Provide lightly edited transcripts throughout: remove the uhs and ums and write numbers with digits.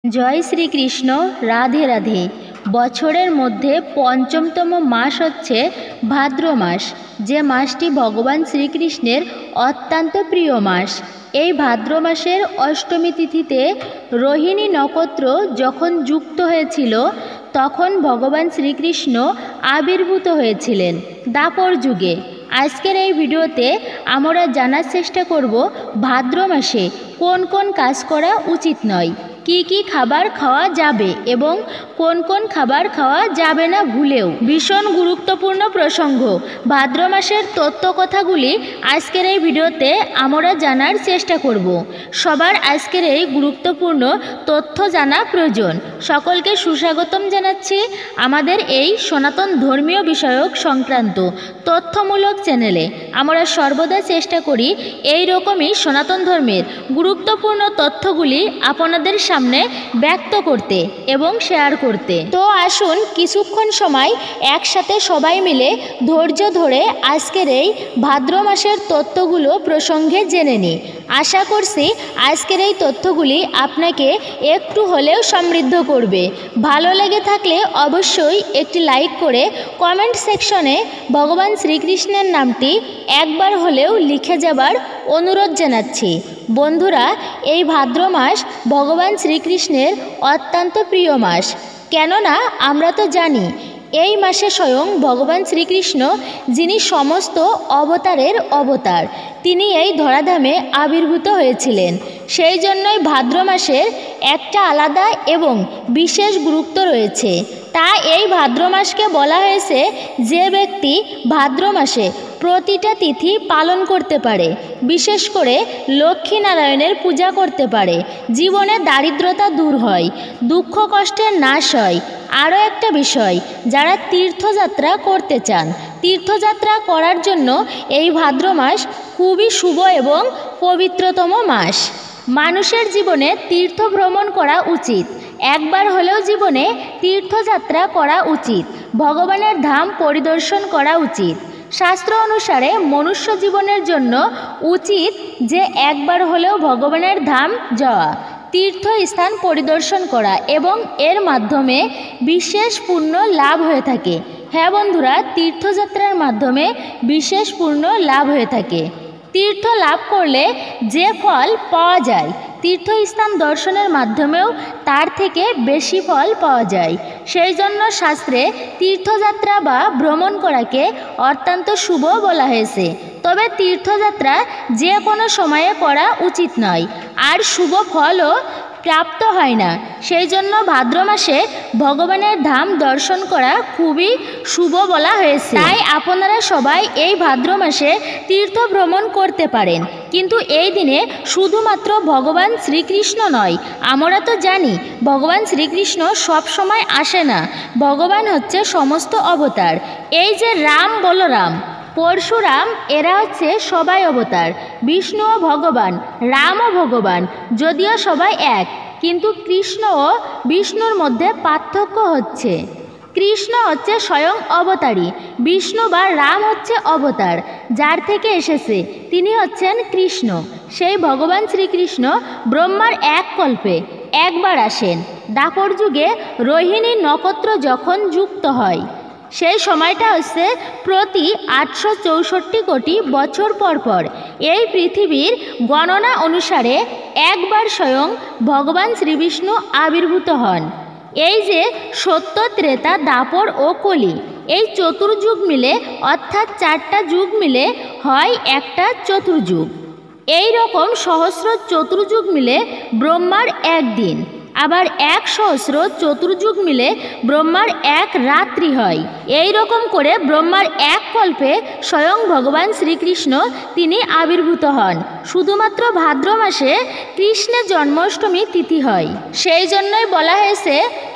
জয় শ্রীকৃষ্ণ। রাধে রাধে। বছরের মধ্যে পঞ্চমতম মাস হচ্ছে ভাদ্র মাস, যে মাসটি ভগবান শ্রীকৃষ্ণের অত্যন্ত প্রিয় মাস। এই ভাদ্র মাসের অষ্টমী তিথিতে রোহিণী নক্ষত্র যখন যুক্ত হয়েছিল, তখন ভগবান শ্রীকৃষ্ণ আবির্ভূত হয়েছিলেন দ্বাপর যুগে। আজকের এই ভিডিওতে আমরা জানার চেষ্টা করব ভাদ্র মাসে কোন কোন কাজ করা উচিত নয়, কি কি খাবার খাওয়া যাবে এবং কোন কোন খাবার খাওয়া যাবে না ভুলেও। ভীষণ গুরুত্বপূর্ণ প্রসঙ্গ, ভাদ্র মাসের তথ্য কথাগুলি আজকের এই ভিডিওতে আমরা জানার চেষ্টা করব। সবার আজকের এই গুরুত্বপূর্ণ তথ্য জানা প্রয়োজন। সকলকে সুস্বাগতম জানাচ্ছি আমাদের এই সনাতন ধর্মীয় বিষয়ক সংক্রান্ত তথ্যমূলক চ্যানেলে। আমরা সর্বদা চেষ্টা করি এই রকমই সনাতন ধর্মের গুরুত্বপূর্ণ তথ্যগুলি আপনাদের সামনে ব্যক্ত করতে এবং শেয়ার করতে। তো আসুন কিছুক্ষণ সময় একসাথে সবাই মিলে ধৈর্য ধরে আজকের এই ভাদ্র মাসের তথ্যগুলো প্রসঙ্গে জেনে নিই। আশা করছি আজকের এই তথ্যগুলি আপনাকে একটু হলেও সমৃদ্ধ করবে। ভালো লেগে থাকলে অবশ্যই একটি লাইক করে কমেন্ট সেকশনে ভগবান শ্রীকৃষ্ণের নামটি একবার হলেও লিখে যাবার অনুরোধ জানাচ্ছি। বন্ধুরা, এই ভাদ্র মাস ভগবান শ্রীকৃষ্ণের অত্যন্ত প্রিয় মাস। কেননা আমরা তো জানি এই মাসে স্বয়ং ভগবান শ্রীকৃষ্ণ, যিনি সমস্ত অবতারের অবতার, তিনি এই ধরাধামে আবির্ভূত হয়েছিলেন। সেই জন্যই ভাদ্র মাসের একটা আলাদা এবং বিশেষ গুরুত্ব রয়েছে। তাই এই ভাদ্র মাসকে বলা হয়েছে, যে ব্যক্তি ভাদ্র মাসে প্রতিটা তিথি পালন করতে পারে, বিশেষ করে লক্ষ্মীনারায়ণের পূজা করতে পারে, জীবনে দারিদ্রতা দূর হয়, দুঃখ কষ্টের নাশ হয়। আরও একটা বিষয়, যারা তীর্থযাত্রা করতে চান, তীর্থযাত্রা করার জন্য এই ভাদ্র মাস খুবই শুভ এবং পবিত্রতম মাস। মানুষের জীবনে তীর্থ ভ্রমণ করা উচিত, একবার হলেও জীবনে তীর্থযাত্রা করা উচিত, ভগবানের ধাম পরিদর্শন করা উচিত। শাস্ত্র অনুসারে মনুষ্য জীবনের জন্য উচিত যে একবার হলেও ভগবানের ধাম যাওয়া, তীর্থস্থান পরিদর্শন করা, এবং এর মাধ্যমে বিশেষ পুণ্য লাভ হয়ে থাকে। হ্যাঁ বন্ধুরা, তীর্থযাত্রার মাধ্যমে বিশেষ পুণ্য লাভ হয়ে থাকে। তীর্থ লাভ করলে যে ফল পাওয়া যায়, তীর্থস্থান দর্শনের মাধ্যমেও তার থেকে বেশি ফল পাওয়া যায়। সেই জন্য শাস্ত্রে তীর্থযাত্রা বা ভ্রমণ করাকে অত্যন্ত শুভ বলা হয়েছে। তবে তীর্থযাত্রা যে কোনো সময়ে করা উচিত নয়, আর শুভ ফলও প্রাপ্ত হয় না। সেই জন্য ভাদ্র মাসে ভগবানের ধাম দর্শন করা খুবই শুভ বলা হয়েছে। তাই আপনারা সবাই এই ভাদ্র মাসে তীর্থ ভ্রমণ করতে পারেন। কিন্তু এই দিনে শুধুমাত্র ভগবান শ্রীকৃষ্ণ নয়, আমরা তো জানি ভগবান শ্রীকৃষ্ণ সব সময় আসে না। ভগবান হচ্ছে সমস্ত অবতার। এই যে রাম, বলরাম, পরশুরাম, এরা হচ্ছে সবাই অবতার। বিষ্ণুও ভগবান, রামও ভগবান, যদিও সবাই এক, কিন্তু কৃষ্ণ ও বিষ্ণুর মধ্যে পার্থক্য হচ্ছে, কৃষ্ণ হচ্ছে স্বয়ং অবতারী, বিষ্ণু বা রাম হচ্ছে অবতার, যার থেকে এসেছে, তিনি হচ্ছেন কৃষ্ণ। সেই ভগবান শ্রীকৃষ্ণ ব্রহ্মার এক কল্পে একবার আসেন। দ্বাপর যুগে রোহিণী নক্ষত্র যখন যুক্ত হয়, সেই সময়টা হচ্ছে প্রতি 864 কোটি বছর পর পর। এই পৃথিবীর গণনা অনুসারে একবার স্বয়ং ভগবান শ্রীবিষ্ণু আবির্ভূত হন। এই যে সত্য, ত্রেতা, দ্বাপর ও কলি, এই চতুর্যুগ মিলে, অর্থাৎ 4টা যুগ মিলে হয় একটা চতুর্যুগ। এই রকম সহস্র চতুর্যুগ মিলে ব্রহ্মার একদিন, আবার 1 সহস্র চতুর্যুগ মিলে ব্রহ্মার এক রাত্রি হয়। এই রকম করে ব্রহ্মার এক কল্পে স্বয়ং ভগবান শ্রীকৃষ্ণ তিনি আবির্ভূত হন। শুধুমাত্র ভাদ্র মাসে কৃষ্ণের জন্মাষ্টমী তিথি হয়। সেই জন্যই বলা হয়েছে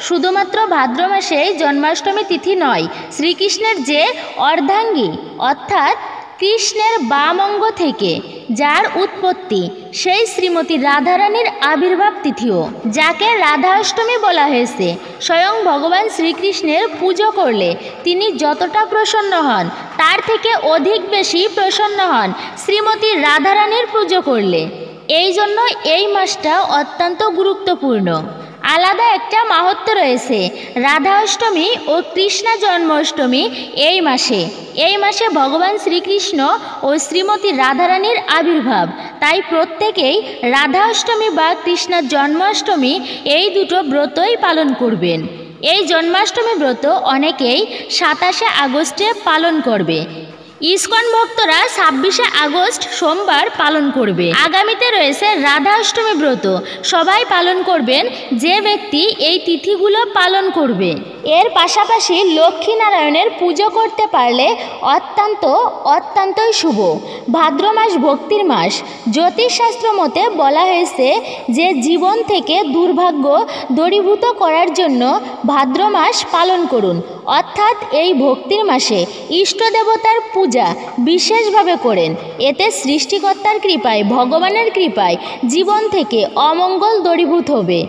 শুধুমাত্র ভাদ্র মাসেই জন্মাষ্টমী তিথি নয়, শ্রীকৃষ্ণের যে অর্ধাঙ্গী, অর্থাৎ কৃষ্ণের বাম অঙ্গ থেকে যার উৎপত্তি, সেই শ্রীমতী রাধারানীর আবির্ভাব তিথিও, যাকে রাধা অষ্টমী বলা হয়েছে। স্বয়ং ভগবান শ্রীকৃষ্ণের পুজো করলে তিনি যতটা প্রসন্ন হন, তার থেকে অধিক বেশি প্রসন্ন হন শ্রীমতী রাধারানীর পুজো করলে। এই জন্য এই মাসটা অত্যন্ত গুরুত্বপূর্ণ। আলাদা একটা মাহাত্ম্য রয়েছে। রাধা অষ্টমী ও কৃষ্ণ জন্মাষ্টমী এই মাসে ভগবান শ্রীকৃষ্ণ ও শ্রীমতী রাধারানীর আবির্ভাব। তাই প্রত্যেকেই রাধা অষ্টমী বা কৃষ্ণ জন্মাষ্টমী এই দুটো ব্রতই পালন করবেন। এই জন্মাষ্টমী ব্রত অনেকেই 27শে আগস্টে পালন করবে। ইসকন ভক্তরা 26শে আগস্ট সোমবার পালন করবে। আগামীতে রয়েছে রাধা অষ্টমী ব্রত। সবাই পালন করবেন যে ব্যক্তি এই তিথিগুলো পালন করবে। এর পাশাপাশি লক্ষ্মীনারায়ণের পুজো করতে পারলে অত্যন্তই শুভ। ভাদ্র মাস ভক্তির মাস। জ্যোতিষশাস্ত্র মতে বলা হয়েছে যে জীবন থেকে দুর্ভাগ্য দূরীভূত করার জন্য ভাদ্র মাস পালন করুন। অর্থাৎ এই ভক্তির মাসে ইষ্ট দেবতার পূজা বিশেষভাবে করেন। এতে সৃষ্টিকর্তার কৃপায়, ভগবানের কৃপায় জীবন থেকে অমঙ্গল দূরীভূত হবে।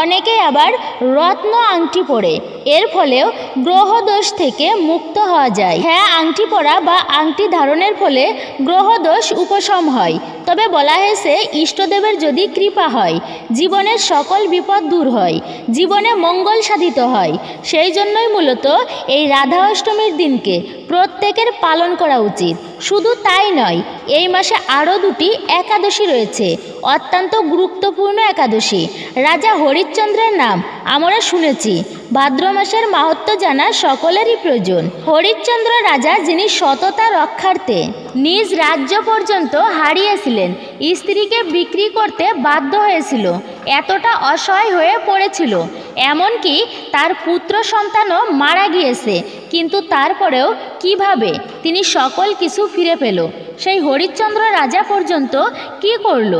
অনেকে আবার রত্ন আংটি পরে, এর ফলেও গ্রহদোষ থেকে মুক্ত হওয়া যায়। হ্যাঁ, আংটি পরা বা আংটি ধারণের ফলে গ্রহদোষ উপশম হয়। তবে বলা হয়েছে ইষ্টদেবের যদি কৃপা হয় জীবনের সকল বিপদ দূর হয়, জীবনে মঙ্গল সাধিত হয়। সেই জন্যই মূলত এই রাধা অষ্টমীর দিনকে প্রত্যেকের পালন করা উচিত। শুধু তাই নয়, এই মাসে আরও দুটি একাদশী রয়েছে, অত্যন্ত গুরুত্বপূর্ণ একাদশী। রাজা হরিশ্চন্দ্রের নাম আমরা শুনেছি। ভাদ্র মাসের মাহাত্ম্য জানা সকলেরই প্রয়োজন। হরিশ্চন্দ্র রাজা যিনি সততা রক্ষার্থে নিজ রাজ্য পর্যন্ত হারিয়েছিলেন, স্ত্রীকে বিক্রি করতে বাধ্য হয়েছিল, এতটা অসহায় হয়ে পড়েছিল, এমনকি তার পুত্র সন্তানও মারা গিয়েছে। কিন্তু তারপরেও কিভাবে তিনি সকল কিছু ফিরে পেল? সেই হরিশ্চন্দ্র রাজা পর্যন্ত কি করল?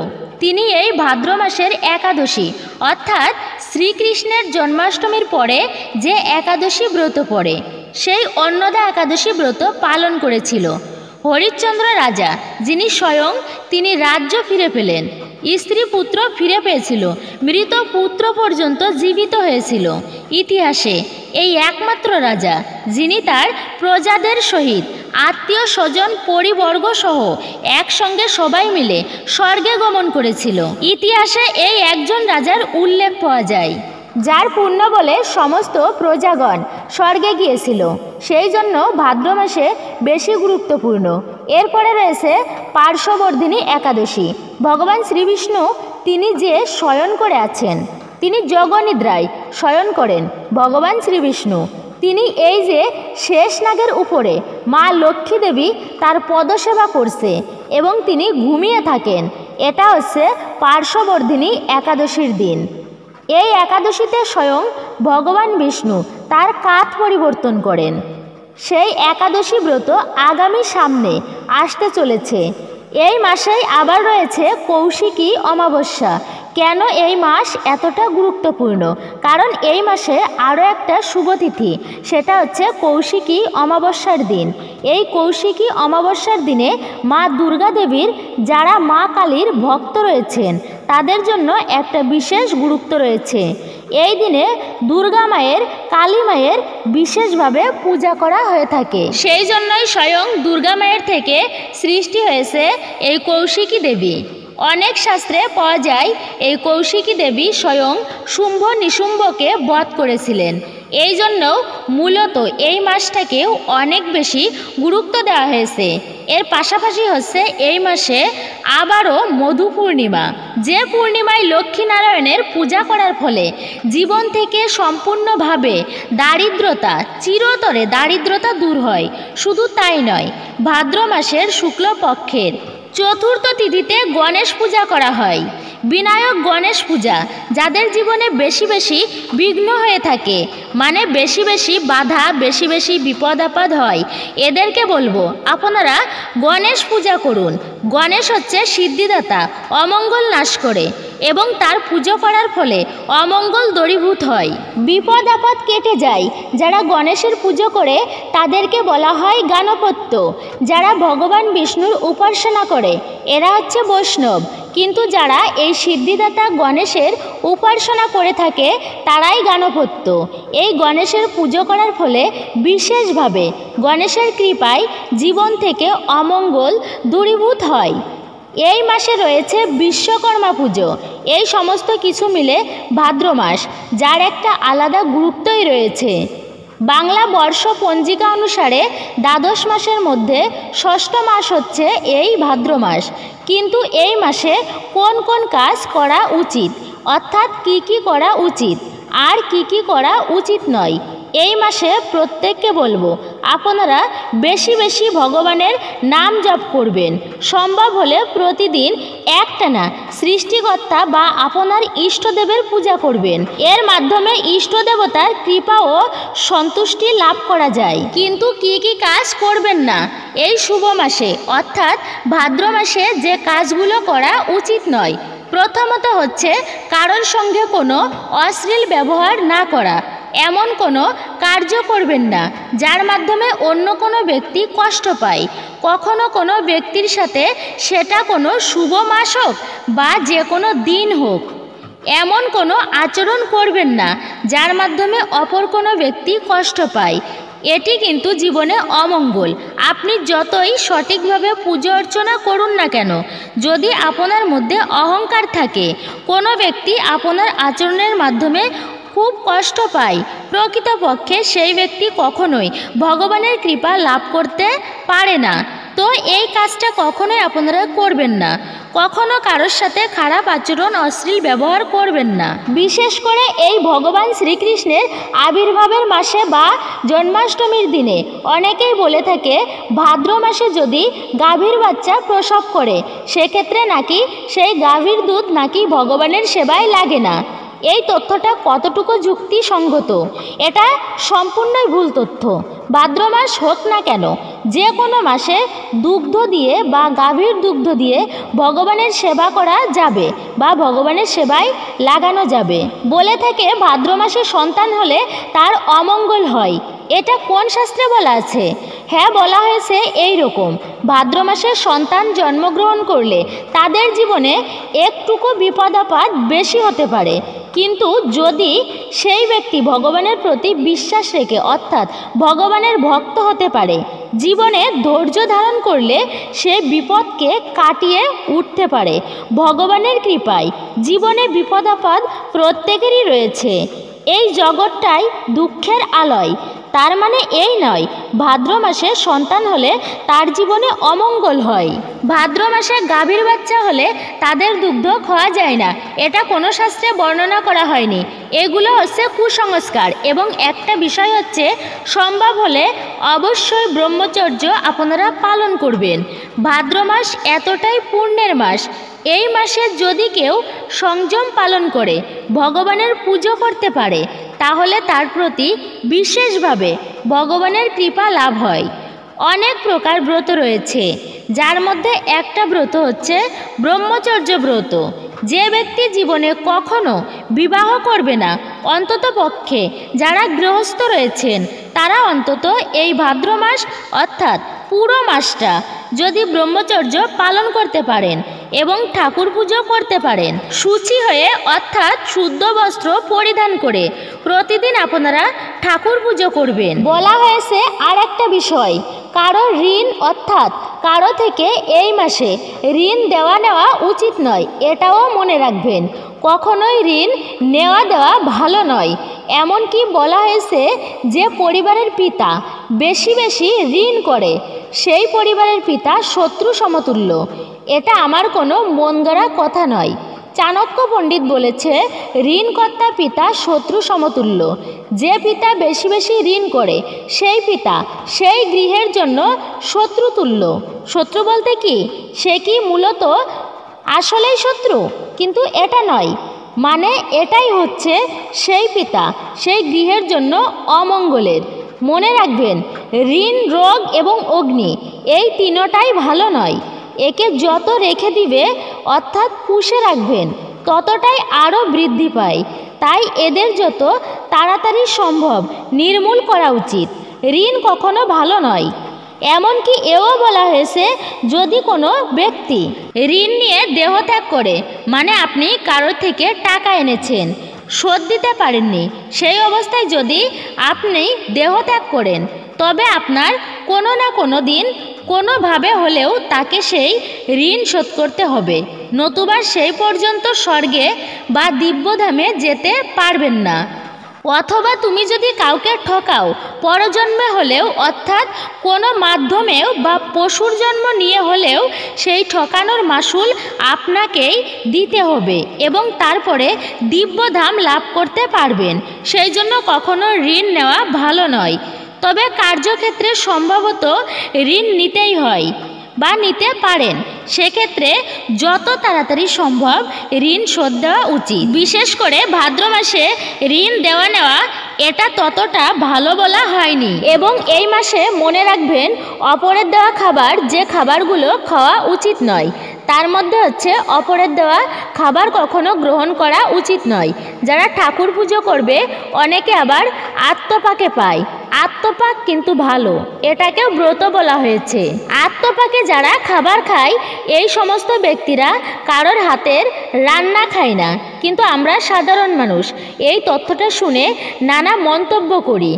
তিনি এই ভাদ্র মাসের একাদশী অর্থাৎ শ্রীকৃষ্ণের জন্মাষ্টমীর পরে যে একাদশী ব্রত পড়ে সেই অন্নদা একাদশী ব্রত পালন করেছিল। হরিশ্চন্দ্র রাজা যিনি স্বয়ং তিনি রাজ্য ফিরে পেলেন, স্ত্রী পুত্র ফিরে পেয়েছিল, মৃত পুত্র পর্যন্ত জীবিত হয়েছিল। ইতিহাসে এই একমাত্র রাজা যিনি তার প্রজাদের সহিত আত্মীয় স্বজন পরিবর্গ সহ একসঙ্গে সবাই মিলে স্বর্গে গমন করেছিল। ইতিহাসে এই একজন রাজার উল্লেখ পাওয়া যায়, যার পুণ্য বলে সমস্ত প্রজাগণ স্বর্গে গিয়েছিল। সেই জন্য ভাদ্র মাসে বেশি গুরুত্বপূর্ণ। এরপরে রয়েছে পার্শ্ববর্ধিনী একাদশী। ভগবান শ্রীবিষ্ণু তিনি যে শয়ন করে আছেন, তিনি যোগনিদ্রায় শয়ন করেন। ভগবান শ্রীবিষ্ণু তিনি এই যে শেষ নাগের উপরে মা লক্ষ্মী দেবী তার পদসেবা করছে এবং তিনি ঘুমিয়ে থাকেন। এটা হচ্ছে পার্শ্ববর্ধিনী একাদশীর দিন। এই একাদশীতে স্বয়ং ভগবান বিষ্ণু তার কাত পরিবর্তন করেন। সেই একাদশী ব্রত আগামী সামনে আসতে চলেছে। এই মাসেই আবার রয়েছে কৌশিকী অমাবস্যা। কেন এই মাস এতটা গুরুত্বপূর্ণ? কারণ এই মাসে আরও একটা শুভতিথি, সেটা হচ্ছে কৌশিকী অমাবস্যার দিন। এই কৌশিকী অমাবস্যার দিনে মা দুর্গা দেবীর যারা মা কালীর ভক্ত রয়েছেন তাদের জন্য একটা বিশেষ গুরুত্ব রয়েছে। এই দিনে দুর্গা মায়ের, কালী মায়ের বিশেষভাবে পূজা করা হয়ে থাকে। সেই জন্যই স্বয়ং দুর্গা মায়ের থেকে সৃষ্টি হয়েছে এই কৌশিকী দেবী। অনেক শাস্ত্রে পাওয়া যায় এই কৌশিকী দেবী স্বয়ং শুম্ভ নিশুম্ভকে বধ করেছিলেন। এই জন্য মূলত এই মাসটাকেও অনেক বেশি গুরুত্ব দেওয়া হয়েছে। এর পাশাপাশি হচ্ছে এই মাসে আবারও মধু পূর্ণিমা, যে পূর্ণিমায় লক্ষ্মীনারায়ণের পূজা করার ফলে জীবন থেকে সম্পূর্ণভাবে দারিদ্রতা, চিরতরে দারিদ্রতা দূর হয়। শুধু তাই নয়, ভাদ্র মাসের শুক্লপক্ষের চতুর্থ তিথিতে গণেশ পূজা করা হয়। বিনায়ক গণেশ পূজা, যাদের জীবনে বেশি বেশি বিঘ্ন হয়ে থাকে, মানে বেশি বেশি বাধা, বেশি বেশি বিপদ আপদ হয়, এদেরকে বলবো আপনারা গণেশ পূজা করুন। গণেশ হচ্ছে সিদ্ধিদাতা, অমঙ্গল নাশ করে এবং তার পুজো করার ফলে অমঙ্গল দূরীভূত হয়, বিপদ আপদ কেটে যায়। যারা গণেশের পুজো করে তাদেরকে বলা হয় গাণপত্য। যারা ভগবান বিষ্ণুর উপাসনা করে এরা হচ্ছে বৈষ্ণব। কিন্তু যারা এই সিদ্ধিদাতা গণেশের উপাসনা করে থাকে তারাই গাণপত্য। এই গণেশের পুজো করার ফলে বিশেষভাবে গণেশের কৃপায় জীবন থেকে অমঙ্গল দূরীভূত হয়। এই মাসে রয়েছে বিশ্বকর্মা পুজো। এই সমস্ত কিছু মিলে ভাদ্র মাস, যার একটা আলাদা গুরুত্বই রয়েছে। বাংলা বর্ষ পঞ্জিকা অনুসারে দ্বাদশ মাসের মধ্যে ষষ্ঠ মাস হচ্ছে এই ভাদ্র মাস। কিন্তু এই মাসে কোন কোন কাজ করা উচিত, অর্থাৎ কি কি করা উচিত আর কি কি করা উচিত নয়, এই মাসে প্রত্যেককে বলবো আপনারা বেশি বেশি ভগবানের নাম জপ করবেন। সম্ভব হলে প্রতিদিন একটানা সৃষ্টিকর্তা বা আপনার ইষ্টদেবের পূজা করবেন। এর মাধ্যমে ইষ্টদেবতার কৃপা ও সন্তুষ্টি লাভ করা যায়। কিন্তু কি কি কাজ করবেন না এই শুভ মাসে, অর্থাৎ ভাদ্র মাসে যে কাজগুলো করা উচিত নয়, প্রথমত হচ্ছে কারোর সঙ্গে কোনো অশ্লীল ব্যবহার না করা। এমন কোনো কার্য করবেন না যার মাধ্যমে অন্য কোনো ব্যক্তি কষ্ট পায়। কখনো কোনো ব্যক্তির সাথে, সেটা কোনো শুভ মাস হোক বা যে কোনো দিন হোক, এমন কোনো আচরণ করবেন না যার মাধ্যমে অপর কোনো ব্যক্তি কষ্ট পায়। এটি কিন্তু জীবনে অমঙ্গল। আপনি যতই সঠিকভাবে পুজো অর্চনা করুন না কেন, যদি আপনার মধ্যে অহংকার থাকে, কোনো ব্যক্তি আপনার আচরণের মাধ্যমে খুব কষ্ট পায়, প্রকৃতপক্ষে সেই ব্যক্তি কখনোই ভগবানের কৃপা লাভ করতে পারে না। তো এই কাজটা কখনোই আপনারা করবেন না। কখনো কারোর সাথে খারাপ আচরণ, অশ্লীল ব্যবহার করবেন না। বিশেষ করে এই ভগবান শ্রীকৃষ্ণের আবির্ভাবের মাসে বা জন্মাষ্টমীর দিনে অনেকেই বলে থাকে ভাদ্র মাসে যদি গাভীর বাচ্চা প্রসব করে, সেক্ষেত্রে নাকি সেই গাভীর দুধ নাকি ভগবানের সেবায় লাগে না। এই তথ্যটা কতটুকু যুক্তিসঙ্গত? এটা সম্পূর্ণই ভুল তথ্য। ভাদ্র মাস হোক না কেন, যে কোনো মাসে দুগ্ধ দিয়ে বা গাভীর দুগ্ধ দিয়ে ভগবানের সেবা করা যাবে বা ভগবানের সেবায় লাগানো যাবে। বলে থাকে ভাদ্র মাসে সন্তান হলে তার অমঙ্গল হয়। এটা কোন শাস্ত্রে বলা আছে? হ্যাঁ, বলা হয়েছে এই রকম, ভাদ্র মাসে সন্তান জন্মগ্রহণ করলে তাদের জীবনে একটুকু বিপদ আপদ বেশি হতে পারে, কিন্তু যদি সেই ব্যক্তি ভগবানের প্রতি বিশ্বাস রেখে, অর্থাৎ ভগবানের ভক্ত হতে পারে, জীবনে ধৈর্য ধারণ করলে সে বিপদকে কাটিয়ে উঠতে পারে। ভগবানের কৃপায় জীবনে বিপদ আপদ প্রত্যেকেরই রয়েছে। এই জগৎটাই দুঃখের আলয়। তার মানে এই নয় ভাদ্র মাসে সন্তান হলে তার জীবনে অমঙ্গল হয়। ভাদ্র মাসে গাভীর বাচ্চা হলে তাদের দুগ্ধ খাওয়া যায় না, এটা কোনো শাস্ত্রে বর্ণনা করা হয়নি। এগুলো হচ্ছে কুসংস্কার। এবং একটা বিষয় হচ্ছে, সম্ভব হলে অবশ্যই ব্রহ্মচর্য আপনারা পালন করবেন। ভাদ্র মাস এতটাই পুণ্যের মাস। এই মাসে যদি কেউ সংযম পালন করে ভগবানের পুজো করতে পারে, তাহলে তার প্রতি বিশেষভাবে ভগবানের কৃপা লাভ হয়। অনেক প্রকার ব্রত রয়েছে, যার মধ্যে একটা ব্রত হচ্ছে ব্রহ্মচর্য ব্রত। যে ব্যক্তি জীবনে কখনো বিবাহ করবে না, অন্তত পক্ষে যারা গৃহস্থ রয়েছেন তারা অন্তত এই ভাদ্র মাস অর্থাৎ পুরো মাসটা যদি ব্রহ্মচর্য পালন করতে পারেন এবং ঠাকুর পুজো করতে পারেন, শুচি হয়ে অর্থাৎ শুদ্ধ বস্ত্র পরিধান করে প্রতিদিন আপনারা ঠাকুর পুজো করবেন। বলা হয়েছে আর একটা বিষয়, কারো ঋণ অর্থাৎ কারো থেকে এই মাসে ঋণ দেওয়া নেওয়া উচিত নয়, এটাও মনে রাখবেন। কখনোই ঋণ নেওয়া দেওয়া ভালো নয়। এমনকি বলা হয়েছে যে পরিবারের পিতা বেশি বেশি ঋণ করে, সেই পরিবারের পিতা শত্রু সমতুল্য। এটা আমার কোনো মন গড়া কথা নয়। চাণক্য পণ্ডিত বলেছে ঋণকর্তা পিতা শত্রু সমতুল্য। যে পিতা বেশি বেশি ঋণ করে সেই পিতা সেই গৃহের জন্য শত্রুতুল্য। শত্রু বলতে কি, সে কি মূলত আসলেই শত্রু? কিন্তু এটা নয়, মানে এটাই হচ্ছে সেই পিতা সেই গৃহের জন্য অমঙ্গলের। মনে রাখবেন, ঋণ, রোগ এবং অগ্নি এই তিনটাই ভালো নয়। একে যত রেখে দিবে অর্থাৎ পুষে রাখবেন, ততটাই আরও বৃদ্ধি পায়। তাই এদের যত তাড়াতাড়ি সম্ভব নির্মূল করা উচিত। ঋণ কখনো ভালো নয়। এমনকি এও বলা হয়েছে, যদি কোনো ব্যক্তি ঋণ নিয়ে দেহত্যাগ করে, মানে আপনি কারোর থেকে টাকা এনেছেন, শোধ দিতে পারেননি, সেই অবস্থায় যদি আপনি দেহত্যাগ করেন, তবে আপনার কোনো না কোনো দিন কোনোভাবে হলেও তাকে সেই ঋণ শোধ করতে হবে, নতুবা সেই পর্যন্ত স্বর্গে বা দিব্যধামে যেতে পারবেন না। অথবা তুমি যদি কাউকে ঠকাও, পরজন্মে হলেও অর্থাৎ কোনো মাধ্যমেও বা পশুর জন্ম নিয়ে হলেও সেই ঠকানোর মাসুল আপনাকেই দিতে হবে এবং তারপরে দিব্যধাম লাভ করতে পারবেন। সেই জন্য কখনো ঋণ নেওয়া ভালো নয়। তবে কার্যক্ষেত্রে সম্ভবত ঋণ নিতেই হয় বা নিতে পারেন, সেক্ষেত্রে যত তাড়াতাড়ি সম্ভব ঋণ শোধ দেওয়া উচিত। বিশেষ করে ভাদ্র মাসে ঋণ দেওয়া নেওয়া এটা ততটা ভালো বলা হয়নি। এবং এই মাসে মনে রাখবেন, অপরের দেওয়া খাবার যে খাবারগুলো খাওয়া উচিত নয়, তার মধ্যে হচ্ছে অপরের দেওয়া খাবার কখনো গ্রহণ করা উচিত নয়। যারা ঠাকুর পুজো করবে অনেকে আবার আত্মপাকে পায়। আত্মপাক কিন্তু ভালো, এটাকেও ব্রত বলা হয়েছে। আত্মপাকে যারা খাবার খায় এই সমস্ত ব্যক্তিরা কারোর হাতের রান্না খায় না। কিন্তু আমরা সাধারণ মানুষ এই তথ্যটা শুনে নানা মন্তব্য করি,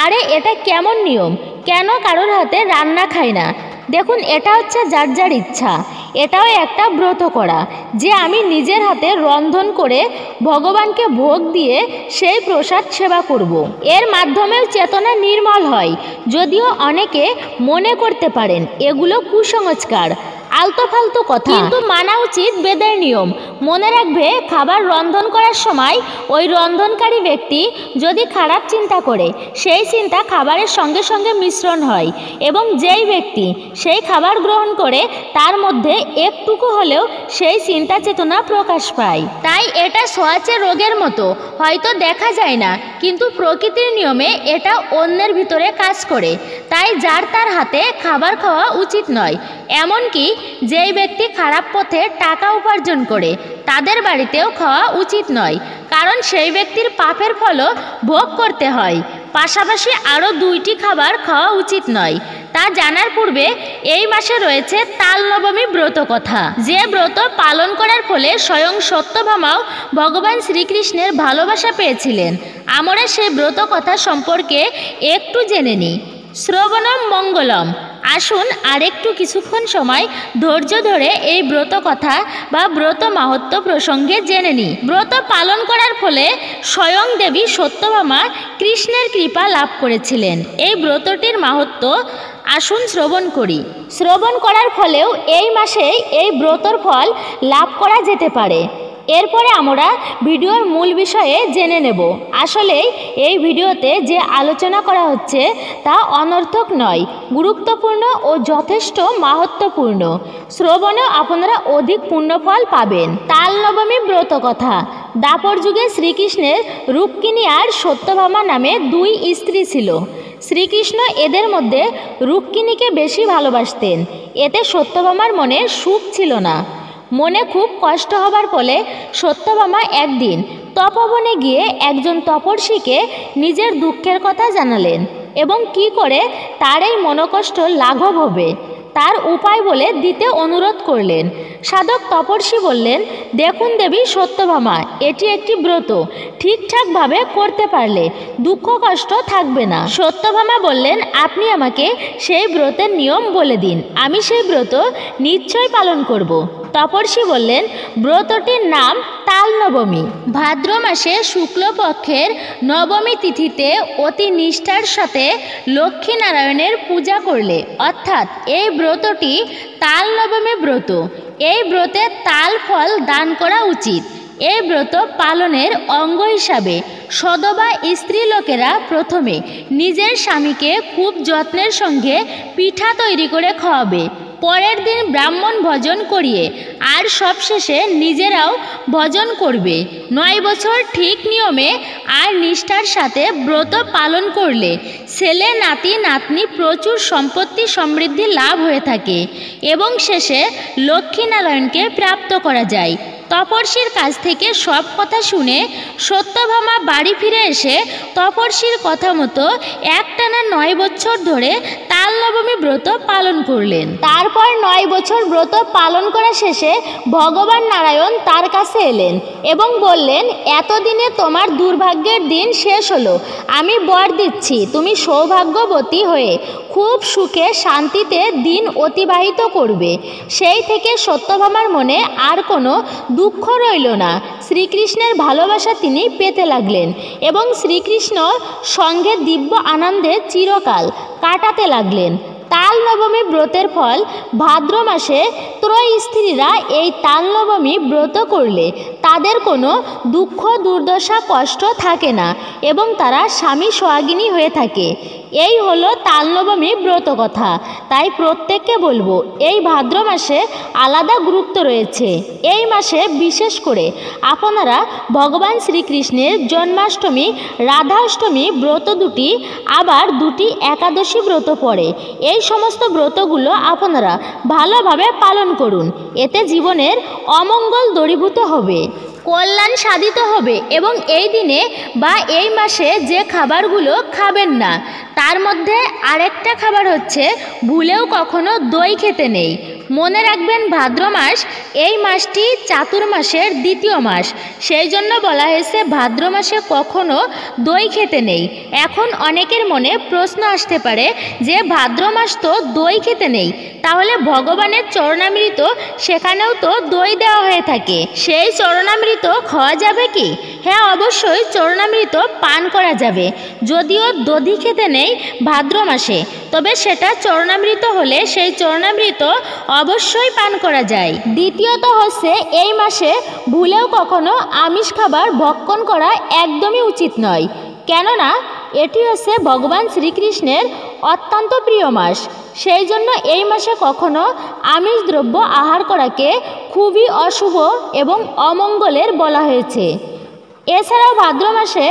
আরে এটা কেমন নিয়ম, কেন কারোর হাতে রান্না খায় না? দেখুন, এটা হচ্ছে যার যার ইচ্ছা। এটাও একটা ব্রত করা, যে আমি নিজের হাতে রন্ধন করে ভগবানকে ভোগ দিয়ে সেই প্রসাদ সেবা করব। এর মাধ্যমেও চেতনা নির্মল হয়। যদিও অনেকে মনে করতে পারেন এগুলো কুসংস্কার, আলতো ফালতু কথা, কিন্তু মানা উচিত বেদের নিয়ম। মনে রাখবে, খাবার রন্ধন করার সময় ওই রন্ধনকারী ব্যক্তি যদি খারাপ চিন্তা করে, সেই চিন্তা খাবারের সঙ্গে সঙ্গে মিশ্রণ হয় এবং যেই ব্যক্তি সেই খাবার গ্রহণ করে তার মধ্যে একটুকু হলেও সেই চিন্তা চেতনা প্রকাশ পায়। তাই এটা ছোঁয়াচে রোগের মতো, হয়তো দেখা যায় না, কিন্তু প্রকৃতির নিয়মে এটা অন্যের ভিতরে কাজ করে। তাই যার তার হাতে খাবার খাওয়া উচিত নয়। এমনকি যেই ব্যক্তি খারাপ পথে টাকা উপার্জন করে তাদের বাড়িতেও খাওয়া উচিত নয়, কারণ সেই ব্যক্তির পাপের ফলও ভোগ করতে হয়। পাশাপাশি আরও 2টি খাবার খাওয়া উচিত নয়। তা জানার পূর্বে এই মাসে রয়েছে তাল নবমী ব্রত কথা, যে ব্রত পালন করার ফলে স্বয়ং সত্যভামাও ভগবান শ্রীকৃষ্ণের ভালোবাসা পেয়েছিলেন। আমরা সেই ব্রত কথা সম্পর্কে একটু জেনে নিই। শ্রবণম মঙ্গলম। আসুন আরেকটু কিছুক্ষণ সময় ধৈর্য ধরে এই ব্রত কথা বা ব্রত মাহাত্ম্য প্রসঙ্গে জেনে নিই। ব্রত পালন করার ফলে স্বয়ং দেবী সত্যভামা কৃষ্ণের কৃপা লাভ করেছিলেন। এই ব্রতটির মাহাত্ম্য আসুন শ্রবণ করি। শ্রবণ করার ফলেও এই মাসেই এই ব্রতর ফল লাভ করা যেতে পারে। এরপরে আমরা ভিডিওর মূল বিষয়ে জেনে নেব। আসলে এই ভিডিওতে যে আলোচনা করা হচ্ছে তা অনর্থক নয়, গুরুত্বপূর্ণ ও যথেষ্ট মাহাত্ম্যপূর্ণ। শ্রবণেও আপনারা অধিক পুণ্যফল পাবেন। তাল নবমী ব্রত কথা। দ্বাপর যুগে শ্রীকৃষ্ণের রুক্মিণী আর সত্যভামা নামে 2 স্ত্রী ছিল। শ্রীকৃষ্ণ এদের মধ্যে রুক্মিণীকে বেশি ভালোবাসতেন। এতে সত্যভামার মনে সুখ ছিল না। মনে খুব কষ্ট হবার ফলে সত্যভামা একদিন তপবনে গিয়ে একজন তপস্বীকে নিজের দুঃখের কথা জানালেন এবং কি করে তার এই মনোকষ্ট লাঘব হবে তার উপায় বলে দিতে অনুরোধ করলেন। সাধক তপস্বী বললেন, দেখুন দেবী সত্যভামা, এটি একটি ব্রত, ঠিকঠাকভাবে করতে পারলে দুঃখ কষ্ট থাকবে না। সত্যভামা বললেন, আপনি আমাকে সেই ব্রতের নিয়ম বলে দিন, আমি সেই ব্রত নিশ্চয় পালন করব। তপস্বী বললেন, ব্রতটির নাম তাল নবমী। ভাদ্র মাসে শুক্লপক্ষের নবমী তিথিতে অতি নিষ্ঠার সাথে লক্ষ্মীনারায়ণের পূজা করলে, অর্থাৎ এই ব্রতটি তাল নবমী ব্রত। এই ব্রতে তাল ফল দান করা উচিত। এই ব্রত পালনের অঙ্গ হিসাবে সধবা স্ত্রী লোকেরা প্রথমে নিজের স্বামীকে খুব যত্নের সঙ্গে পিঠা তৈরি করে খাওয়াবে, পরের দিন ব্রাহ্মণ ভোজন করিয়ে আর সবশেষে নিজেরাও ভোজন করবে। 9 বছর ঠিক নিয়মে আর নিষ্ঠার সাথে ব্রত পালন করলে ছেলে নাতি নাতনি প্রচুর সম্পত্তি সমৃদ্ধি লাভ হয়ে থাকে এবং শেষে লক্ষ্মীনারায়ণকে প্রাপ্ত করা যায়। তপস্বীর কাছ থেকে সব কথা শুনে সত্যভামা বাড়ি ফিরে এসে তপস্বীর কথা মতো একটানা 9 বছর ধরে তাল নবমী নবমী ব্রত পালন করলেন। তারপর 9 বছর ব্রত পালন করা শেষে ভগবান নারায়ণ তার কাছে এলেন এবং বললেন, এতদিনে তোমার দুর্ভাগ্যের দিন শেষ হলো। আমি বর দিচ্ছি তুমি সৌভাগ্যবতী হয়ে খুব সুখে শান্তিতে দিন অতিবাহিত করবে। সেই থেকে সত্যভামার মনে আর কোনো দুঃখ রইল না। শ্রীকৃষ্ণের ভালোবাসা তিনি পেতে লাগলেন এবং শ্রীকৃষ্ণ সঙ্গে দিব্য আনন্দে চিরকাল কাটাতে লাগলেন। তাল নবমী ব্রতের ফল ভাদ্র মাসে ত্রয়ী স্ত্রীরা এই তাল নবমী ব্রত করলে তাদের কোনো দুঃখ দুর্দশা কষ্ট থাকে না এবং তারা স্বামী সোহাগিনী হয়ে থাকে। এই হলো তাল নবমী ব্রত কথা। তাই প্রত্যেককে বলবো, এই ভাদ্র মাসে আলাদা গুরুত্ব রয়েছে। এই মাসে বিশেষ করে আপনারা ভগবান শ্রীকৃষ্ণের জন্মাষ্টমী, রাধাষ্টমী ব্রত দুটি, আবার দুটি একাদশী ব্রত পড়ে। এই সমস্ত ব্রতগুলো আপনারা ভালোভাবে পালন করুন। এতে জীবনের অমঙ্গল দূরীভূত হবে, কল্যাণ সাধিত হবে। এবং এই দিনে বা এই মাসে যে খাবারগুলো খাবেন না, তার মধ্যে আরেকটা খাবার হচ্ছে ভুলেও কখনো দই খেতে নেই। মনে রাখবেন, ভাদ্র মাস এই মাসটি চাতুর্মাসের দ্বিতীয় মাস, সেই জন্য বলা হয়েছে ভাদ্র মাসে কখনো দই খেতে নেই। এখন অনেকের মনে প্রশ্ন আসতে পারে যে ভাদ্র মাস তো দই খেতে নেই, তাহলে ভগবানের চরণামৃত সেখানেও তো দই দেওয়া হয়ে থাকে, সেই চরণামৃত খাওয়া যাবে কি? হ্যাঁ, অবশ্যই চরণামৃত পান করা যাবে। যদিও দধি খেতে নেই ভাদ্র মাসে, তবে সেটা চরণামৃত হলে সেই চরণামৃত অবশ্যই পান করা যায়। দ্বিতীয়ত হচ্ছে, এই মাসে ভুলেও কখনো আমিষ খাবার ভক্ষণ করা একদমই উচিত নয়, কেননা এটি হচ্ছে ভগবান শ্রীকৃষ্ণের অত্যন্ত প্রিয় মাস। সেই জন্য এই মাসে কখনো আমিষ দ্রব্য আহার করাকে খুবই অশুভ এবং অমঙ্গলের বলা হয়েছে। এছাড়াও ভাদ্র মাসে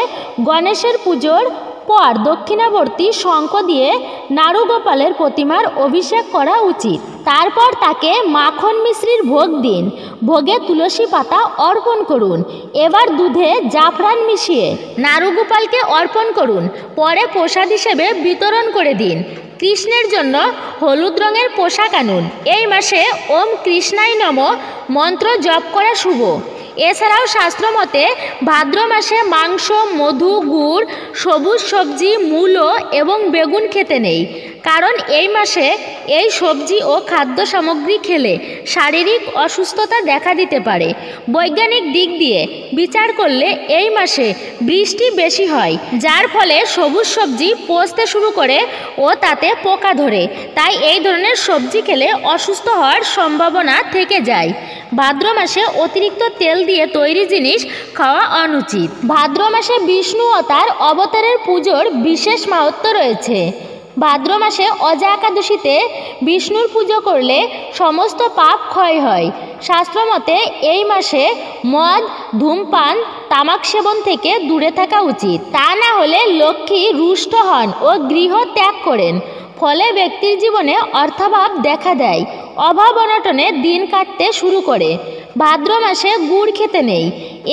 গণেশের পুজোর পর দক্ষিণাবর্তী শঙ্খ দিয়ে নারুগোপালের প্রতিমার অভিষেক করা উচিত। তারপর তাকে মাখন মিশ্রির ভোগ দিন। ভোগে তুলসী পাতা অর্পণ করুন। এবার দুধে জাফরান মিশিয়ে নারুগোপালকে অর্পণ করুন। পরে প্রসাদ হিসেবে বিতরণ করে দিন। কৃষ্ণের জন্য হলুদ রঙের পোশাক আনুন। এই মাসে ওম কৃষ্ণায় নমঃ মন্ত্র জপ করা শুভ। এছাড়াও শাস্ত্রমতে ভাদ্র মাসে মাংস, মধু, গুড়, সবুজ সবজি, মূলো এবং বেগুন খেতে নেই, কারণ এই মাসে এই সবজি ও খাদ্য সামগ্রী খেলে শারীরিক অসুস্থতা দেখা দিতে পারে। বৈজ্ঞানিক দিক দিয়ে বিচার করলে এই মাসে বৃষ্টি বেশি হয়, যার ফলে সবুজ সবজি পচতে শুরু করে ও তাতে পোকা ধরে। তাই এই ধরনের সবজি খেলে অসুস্থ হওয়ার সম্ভাবনা থেকে যায়। ভাদ্র মাসে অতিরিক্ত তেল দিয়ে তৈরি জিনিস খাওয়া অনুচিত। ভাদ্র মাসে বিষ্ণু ও তার অবতারের পুজোর বিশেষ মাহাত্ম্য রয়েছে। ভাদ্র মাসে অজা একাদশীতে বিষ্ণুর পুজো করলে সমস্ত পাপ ক্ষয় হয়। শাস্ত্রমতে এই মাসে মদ, ধূমপান, তামাক সেবন থেকে দূরে থাকা উচিত। তা না হলে লক্ষ্মী রুষ্ট হন ও গৃহ ত্যাগ করেন। ফলে ব্যক্তির জীবনে অর্থাভাব দেখা দেয়, অভাব অনটনে দিন কাটতে শুরু করে। ভাদ্র মাসে গুড় খেতে নেই,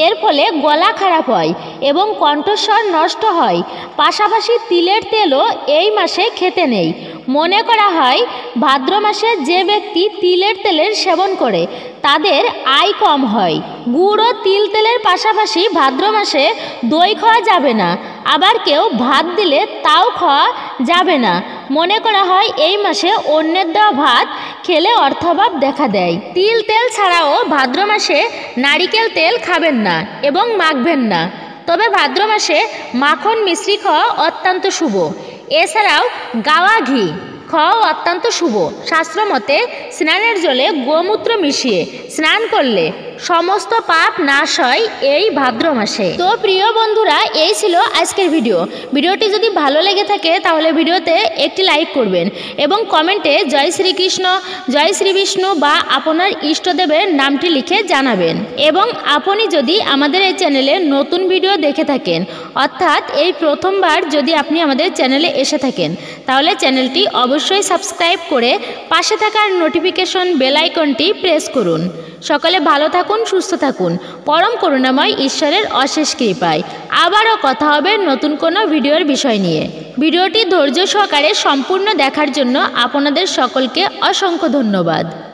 এর ফলে গলা খারাপ হয় এবং কণ্ঠস্বর নষ্ট হয়। পাশাপাশি তিলের তেলও এই মাসে খেতে নেই। মনে করা হয় ভাদ্র মাসে যে ব্যক্তি তিলের তেলের সেবন করে তাদের আয় কম হয়। গুড় ও তিল তেলের পাশাপাশি ভাদ্র মাসে দই খাওয়া যাবে না, আবার কেউ ভাত দিলে তাও খাওয়া যাবে না। মনে করা হয় এই মাসে অন্যের দেওয়া ভাত খেলে অর্থাভাব দেখা দেয়। তিল তেল ছাড়াও ভাদ্র মাসে নারিকেল তেল খাবেন না এবং মাখবেন না। তবে ভাদ্র মাসে মাখন মিশ্রি খাওয়া অত্যন্ত শুভ। এছাড়াও গাওয়া ঘি খাওয়াও অত্যন্ত শুভ। শাস্ত্রমতে স্নানের জলে গোমূত্র মিশিয়ে স্নান করলে সমস্ত পাপ নাশ হয় এই ভাদ্র মাসে। তো প্রিয় বন্ধুরা, এই ছিল আজকের ভিডিওটি যদি ভালো লেগে থাকে তাহলে ভিডিওতে একটি লাইক করবেন এবং কমেন্টে জয় শ্রীকৃষ্ণ, জয় শ্রী বিষ্ণু বা আপনার ইষ্টদেবের নামটি লিখে জানাবেন। এবং আপনি যদি আমাদের এই চ্যানেলে নতুন ভিডিও দেখে থাকেন, অর্থাৎ এই প্রথমবার যদি আপনি আমাদের চ্যানেলে এসে থাকেন, তাহলে চ্যানেলটি অবশ্যই সাবস্ক্রাইব করে পাশে থাকার নোটিফিকেশন বেল আইকনটি প্রেস করুন। সকলে ভালো থাকুন, সুস্থ থাকুন, পরম করুণাময় ঈশ্বরের অশেষ কৃপায়। আবারও কথা হবে নতুন কোনো ভিডিওর বিষয় নিয়ে। ভিডিওটি ধৈর্য সহকারে সম্পূর্ণ দেখার জন্য আপনাদের সকলকে অসংখ্য ধন্যবাদ।